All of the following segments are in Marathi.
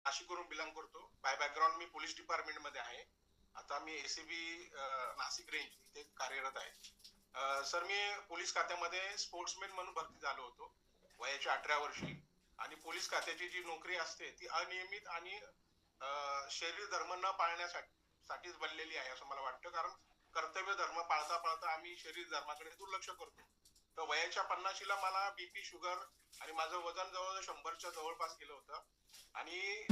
नाशिकवरून बिलॉंग करतो. By background me police department मध्ये आहे. आता मी एसीबी नाशिक रेंज इथे कार्यरत आहे. सर, मी पोलीस खात्यामध्ये स्पोर्ट्समॅन म्हणून भरती झालो होतो वयाच्या 18 वर्षी. आणि पोलीस खात्याची जी नोकरी असते ती अनियमित आणि शरीर धर्म न पाळण्यासाठीच बनलेली आहे असं मला वाटतं. कारण कर्तव्य धर्म पाळता पाळता आम्ही शरीर धर्माकडे दुर्लक्ष करतो. तर वयाच्या 50शीला मला बीपी, शुगर आणि माझं वजन जवळजवळ 100च्या जवळपास गेलं होतं. आणि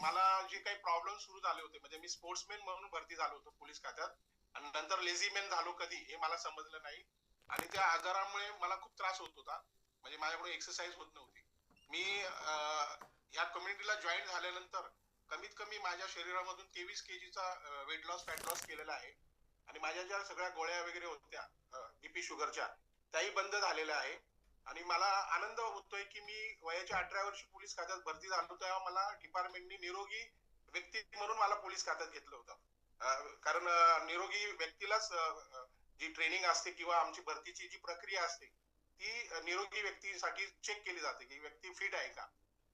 मला जे काही प्रॉब्लेम सुरू झाले होते, म्हणजे मी स्पोर्ट्समॅन म्हणून भरती झालो होतो पोलीस खात्यात आणि नंतर लेझीमॅन झालो कधी हे मला समजलं नाही. आणि त्या आजारामुळे मला खूप त्रास होत होता, म्हणजे माझ्याकडून एक्सरसाइज होत नव्हती. मी या कम्युनिटीला जॉईन झाल्यानंतर कमीत कमी माझ्या शरीरामधून 23 केजीचा वेट लॉस फॅट लॉस केलेला आहे. आणि माझ्या ज्या सगळ्या गोळ्या वगैरे होत्या बीपी शुगरच्या त्याही बंद झालेल्या आहे. आणि मला आनंद होतोय की मी वयाच्या 18 वर्षी पोलीस खात्यात भरती झालो तेव्हा मला डिपार्टमेंटनी निरोगी व्यक्ती म्हणून मला पोलीस खात्यात घेतलं होतं. कारण निरोगी व्यक्तीलाच जी ट्रेनिंग असते किंवा आमची भरतीची जी प्रक्रिया असते ती निरोगी व्यक्तीसाठी चेक केली जाते की व्यक्ती फिट आहे का.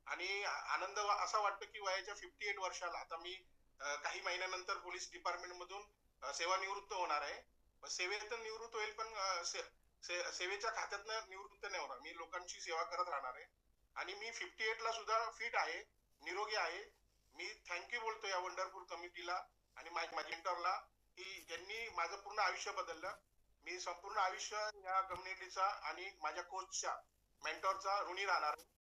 आणि आनंद असा वाटतो की वयाच्या 58 वर्षाला आता मी काही महिन्यानंतर पोलीस डिपार्टमेंट मधून सेवानिवृत्त होणार आहे. सेवेतून निवृत्त होईल, पण सेवेच्या खात्यातनं निवृत्त नाही होणार. मी लोकांची सेवा करत राहणार आहे. आणि मी 58 ला सुद्धा फिट आहे, निरोगी आहे. मी थँक्यू बोलतो या वंडरफुल कमिटीला आणि माझ्या मेंटरला की ज्यांनी माझं पूर्ण आयुष्य बदललं. मी संपूर्ण आयुष्य या कम्युनिटीचा आणि माझ्या कोचच्या मेंटॉरचा ऋणी राहणार.